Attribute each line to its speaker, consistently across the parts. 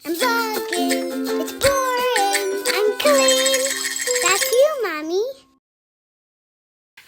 Speaker 1: I'm vlogging. It's boring. I'm Colleen. That's you, Mommy.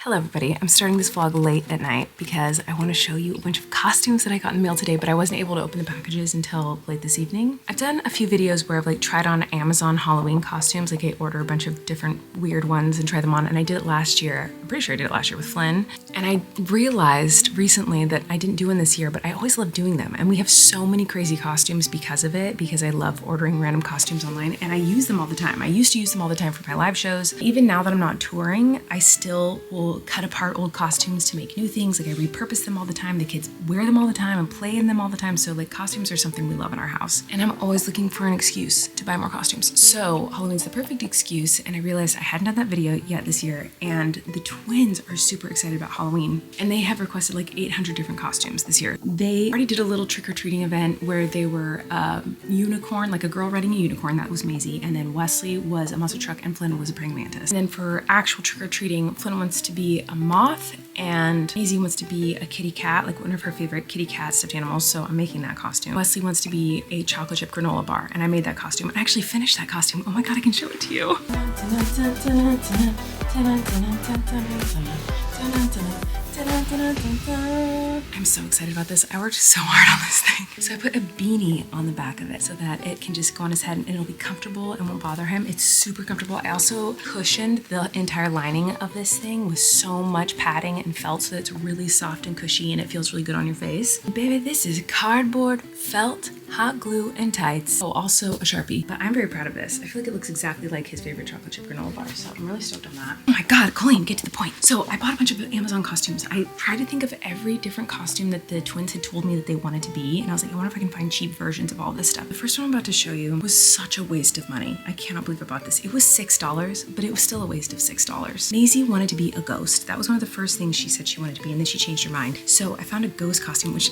Speaker 2: Hello everybody, I'm starting this vlog late at night because I want to show you a bunch of costumes that I got in the mail today, but I wasn't able to open the packages until late this evening. I've done a few videos where I've tried on Amazon Halloween costumes, I order a bunch of different weird ones and try them on, and I did it last year. I'm pretty sure I did it last year with Flynn. And I realized recently that I didn't do one this year, but I always love doing them. And we have so many crazy costumes because of it, because I love ordering random costumes online and I use them all the time. I used to use them all the time for my live shows. Even now that I'm not touring, I still will cut apart old costumes to make new things. I repurpose them all the time. The kids wear them all the time and play in them all the time. So costumes are something we love in our house. And I'm always looking for an excuse to buy more costumes. So Halloween's the perfect excuse. And I realized I hadn't done that video yet this year. And the twins are super excited about Halloween. And they have requested 800 different costumes this year. They already did a little trick-or-treating event where they were a unicorn, a girl riding a unicorn. That was Maisie. And then Wesley was a muscle truck and Flynn was a praying mantis. And then for actual trick-or-treating, Flynn wants to be a moth and Maisie wants to be a kitty cat, one of her favorite kitty cat stuffed animals, so I'm making that costume. Wesley wants to be a chocolate chip granola bar, and I made that costume. I actually finished that costume. Oh my god, I can show it to you. I'm so excited about this. I worked so hard on this thing. So I put a beanie on the back of it so that it can just go on his head and it'll be comfortable and won't bother him. It's super comfortable. I also cushioned the entire lining of this thing with so much padding and felt so that it's really soft and cushy and it feels really good on your face. Baby, this is cardboard, felt, hot glue, and tights. Oh, also a Sharpie. But I'm very proud of this. I feel like it looks exactly like his favorite chocolate chip granola bar, so I'm really stoked on that. Oh my god, Colleen, get to the point. So I bought a bunch of Amazon costumes. I tried to think of every different costume that the twins had told me that they wanted to be, and I was like, I wonder if I can find cheap versions of all this stuff. The first one I'm about to show you was such a waste of money. I cannot believe I bought this. It was $6, but it was still a waste of $6. Maisie wanted to be a ghost. That was one of the first things she said she wanted to be, and then she changed her mind. So I found a ghost costume, which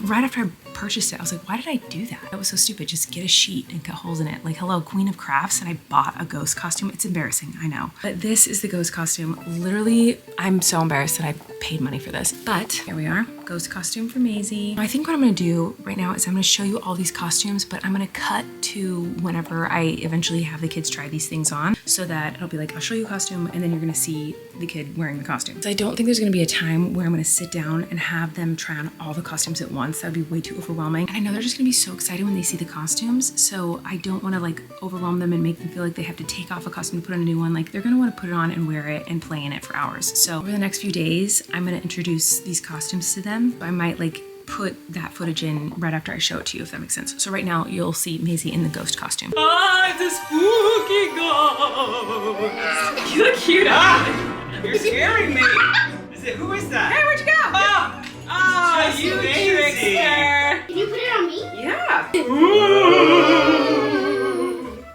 Speaker 2: right after I purchased it, I was like, why did I do that? That was so stupid. Just get a sheet and cut holes in it. Hello, Queen of Crafts, and I bought a ghost costume. It's embarrassing, I know. But this is the ghost costume. Literally, I'm so embarrassed that I paid money for this. But here we are, ghost costume for Maisie. I think what I'm gonna do right now is I'm gonna show you all these costumes, but I'm gonna cut to whenever I eventually have the kids try these things on, so that it'll be I'll show you a costume and then you're gonna see the kid wearing the costume. So I don't think there's gonna be a time where I'm gonna sit down and have them try on all the costumes at once. That would be way too overwhelming. And I know they're just gonna be so excited when they see the costumes, so I don't wanna overwhelm them and make them feel like they have to take off a costume to put on a new one. They're gonna wanna put it on and wear it and play in it for hours. So over the next few days, I'm gonna introduce these costumes to them. I might put that footage in right after I show it to you, if that makes sense. So right now you'll see Maisie in the ghost costume.
Speaker 3: I'm the spooky ghost. You look cute. You're scaring me. Who is that? Hey, where'd you go? Oh, you trickster.
Speaker 1: Did you put it on me?
Speaker 3: Yeah.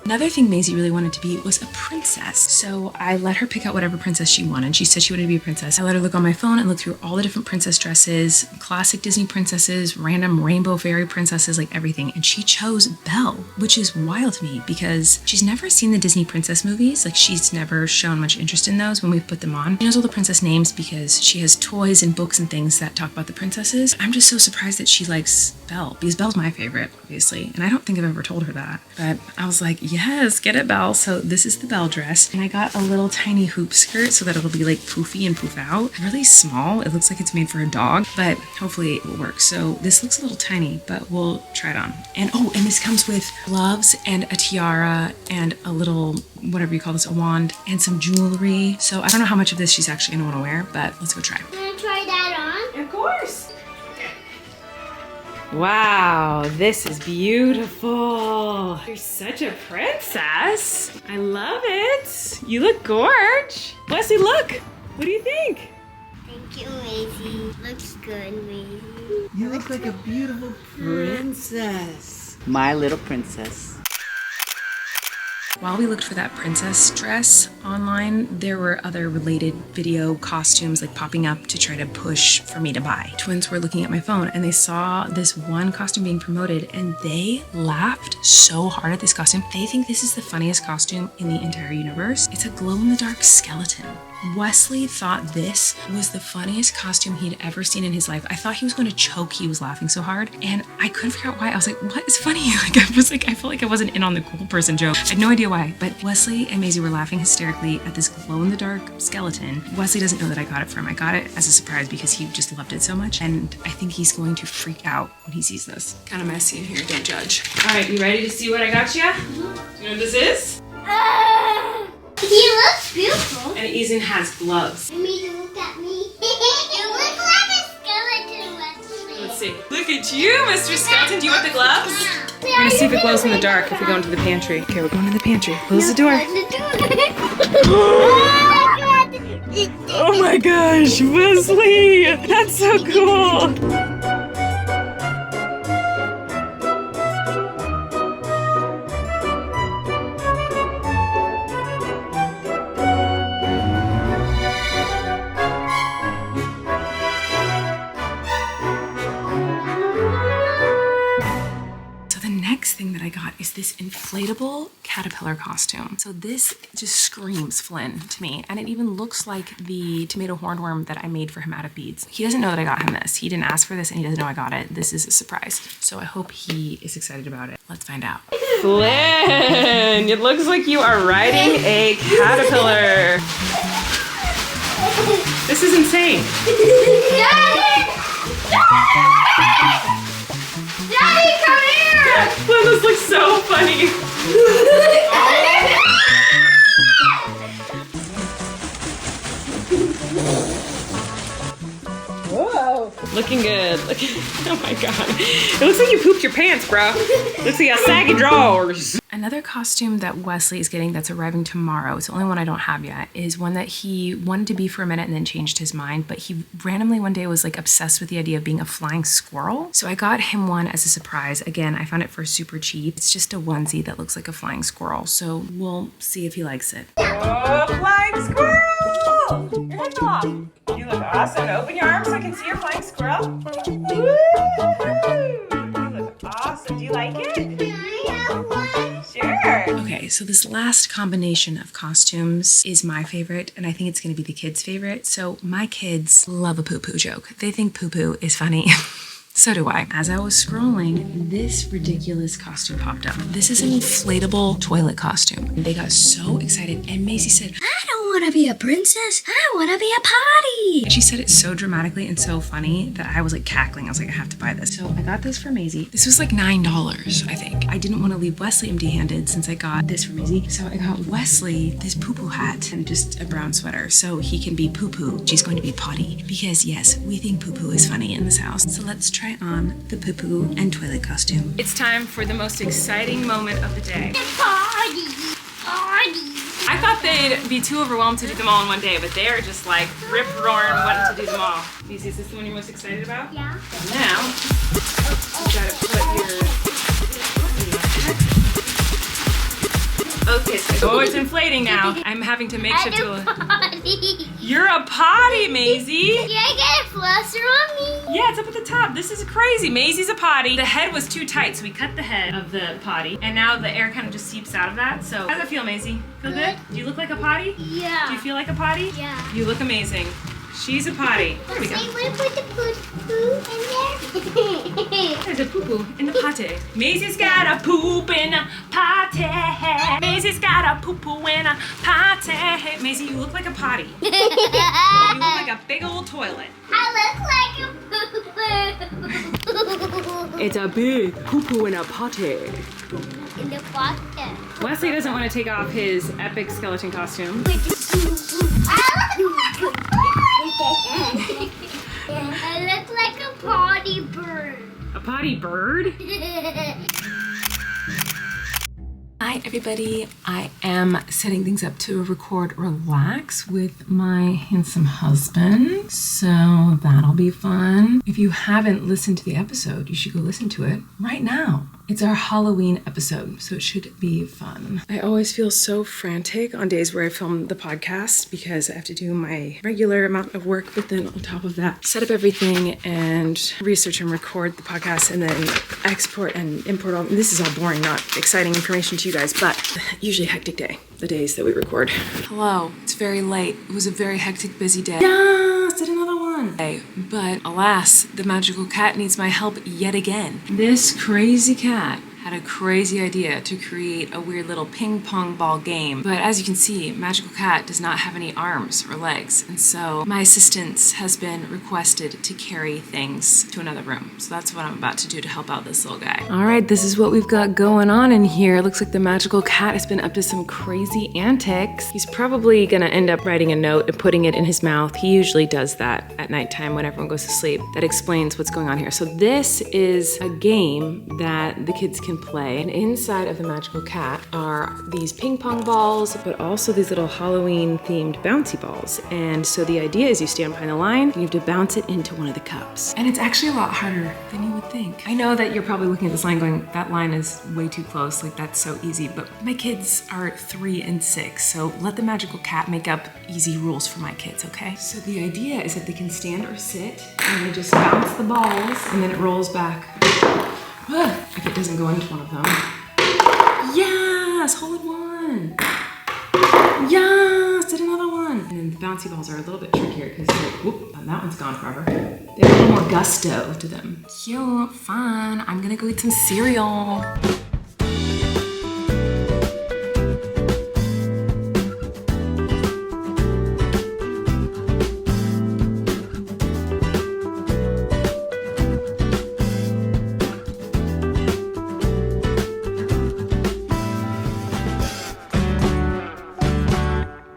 Speaker 2: Another thing Maisie really wanted to be was a princess. So I let her pick out whatever princess she wanted. She said she wanted to be a princess. I let her look on my phone and look through all the different princess dresses, classic Disney princesses, random rainbow fairy princesses, everything. And she chose Belle, which is wild to me because she's never seen the Disney princess movies. She's never shown much interest in those when we put them on. She knows all the princess names because she has toys and books and things that talk about the princesses. I'm just so surprised that she likes Belle because Belle's my favorite, obviously. And I don't think I've ever told her that. But I was like, yes, get it, Belle. So this is the Belle dress. And I got a little tiny hoop skirt so that it'll be poofy and poof out. Really small. It looks like it's made for a dog, but hopefully it will work. So this looks a little tiny, but we'll try it on. And and this comes with gloves and a tiara and a little, whatever you call this, a wand and some jewelry. So I don't know how much of this she's actually gonna wanna wear, but let's go try.
Speaker 1: Can I try that on?
Speaker 3: Of course. Wow, this is beautiful. You're such a princess. I love it. You look gorge. Wesley, look. What do you think?
Speaker 1: Thank you, Maisie. Looks good, Maisie.
Speaker 4: You look like a beautiful princess. My little princess.
Speaker 2: While we looked for that princess dress online, there were other related video costumes popping up to try to push for me to buy. Twins were looking at my phone and they saw this one costume being promoted and they laughed so hard at this costume. They think this is the funniest costume in the entire universe. It's a glow-in-the-dark skeleton. Wesley thought this was the funniest costume he'd ever seen in his life. I thought he was going to choke. He was laughing so hard. And I couldn't figure out why. I was like, what is funny? I felt like I wasn't in on the cool person joke. I had no idea why. But Wesley and Maisie were laughing hysterically at this glow-in-the-dark skeleton. Wesley doesn't know that I got it for him. I got it as a surprise because he just loved it so much. And I think he's going to freak out when he sees this. Kind of messy in here, don't judge. All right, you ready to see what I got you? Do you know what this is?
Speaker 1: He looks beautiful.
Speaker 2: And it even has gloves.
Speaker 1: I mean, look at me. You look like a skeleton, Wesley.
Speaker 2: Let's see. Look at you, Mr. Skeleton. Do you want the gloves? We're gonna see if it glows in the dark if we go into the pantry. Okay, we're going in the pantry. Close the door. Oh my gosh, Wesley! That's so cool! Thing that I got is this inflatable caterpillar costume. So this just screams Flynn to me, and it even looks like the tomato hornworm that I made for him out of beads. He doesn't know that I got him this. He didn't ask for this and he doesn't know I got it. This is a surprise. So I hope he is excited about it. Let's find out. Flynn, it looks like you are riding a caterpillar. This is insane.
Speaker 1: Daddy, come here!
Speaker 2: Flynn, this looks so funny. Whoa. Looking good. Oh my god. It looks like you pooped your pants, bro. Looks like you got saggy drawers. Another costume that Wesley is getting that's arriving tomorrow, it's the only one I don't have yet, is one that he wanted to be for a minute and then changed his mind, but he randomly one day was like obsessed with the idea of being a flying squirrel. So I got him one as a surprise. Again, I found it for super cheap. It's just a onesie that looks like a flying squirrel. So we'll see if he likes it. Oh, flying squirrel! Your head's off. You look awesome. Open your arms so I can see your flying squirrel. Woo! You look awesome. Do you like it? Sure. Okay, so this last combination of costumes is my favorite, and I think it's going to be the kids' favorite. So my kids love a poo-poo joke. They think poo-poo is funny. So do I. As I was scrolling, this ridiculous costume popped up. This is an inflatable toilet costume. They got so excited, and Maisie said, I don't want to be a princess. I want to be a potty. And she said it so dramatically and so funny that I was like cackling. I was like, I have to buy this. So I got this for Maisie. This was like $9, I think. I didn't want to leave Wesley empty-handed since I got this for Maisie. So I got Wesley this poo-poo hat and just a brown sweater so he can be poo-poo. She's going to be potty. Because yes, we think poo-poo is funny in this house. So let's try on the poo-poo and toilet costume. It's time for the most exciting moment of the day.
Speaker 1: Party!
Speaker 2: I thought they'd be too overwhelmed to do them all in one day, but they're just like rip-roaring wanting to do them all. Maisie, is this the one you're most excited about?
Speaker 1: Yeah.
Speaker 2: Now, you gotta put your... Okay, so, oh, it's inflating now. I'm having to make shift to a...
Speaker 1: Potty.
Speaker 2: You're a potty, Maisie!
Speaker 1: Yeah, I got a fluster on me.
Speaker 2: Yeah, it's up at the top. This is crazy. Maisie's a potty. The head was too tight, so we cut the head of the potty, and now the air kind of just seeps out of that. So, how does it feel, Maisie? Feel good? Do you look like a potty?
Speaker 1: Yeah.
Speaker 2: Do you feel like a potty?
Speaker 1: Yeah.
Speaker 2: You look amazing. She's a potty. There we go.
Speaker 1: Say, we put the poo-poo in there.
Speaker 2: There's a poo-poo in the potty. Maisie's got a poop in a potty. Maisie's got a poo-poo in a potty. Maisie, you look like a potty. You look like a big old toilet.
Speaker 1: I look like a poo-poo.
Speaker 2: It's a big poo-poo in a potty.
Speaker 1: In the potty.
Speaker 2: Wesley doesn't want to take off his epic skeleton costume.
Speaker 1: With the poo-poo. I look like a potty bird.
Speaker 2: A potty bird? Hi everybody, I am setting things up to record Relax with my handsome husband, so that'll be fun. If you haven't listened to the episode, you should go listen to it right now. It's our Halloween episode, so it should be fun. I always feel so frantic on days where I film the podcast because I have to do my regular amount of work, but then on top of that, set up everything and research and record the podcast and then export and import all. This is all boring, not exciting information to you guys, but usually a hectic day. the days that we record. Hello, it's very late. It was a very hectic, busy day. Yes, did another one. Hey, but alas, the magical cat needs my help yet again. This crazy cat had a crazy idea to create a weird little ping pong ball game. But as you can see, Magical Cat does not have any arms or legs. And so my assistance has been requested to carry things to another room. So that's what I'm about to do to help out this little guy. All right, this is what we've got going on in here. It looks like the Magical Cat has been up to some crazy antics. He's probably gonna end up writing a note and putting it in his mouth. He usually does that at nighttime when everyone goes to sleep. That explains what's going on here. So this is a game that the kids can play. And inside of the Magical Cat are these ping pong balls, but also these little Halloween themed bouncy balls. And so the idea is you stand behind the line and you have to bounce it into one of the cups. And it's actually a lot harder than you would think. I know that you're probably looking at this line going, that line is way too close, like that's so easy, but my kids are 3 and 6, so let the Magical Cat make up easy rules for my kids, okay? So the idea is that they can stand or sit and they just bounce the balls and then it rolls back. If it doesn't go into one of them. Yes, hole in one. Yes, did another one. And then the bouncy balls are a little bit trickier because whoop, and that one's gone forever. They have a little more gusto to them. Cute, fun. I'm gonna go eat some cereal.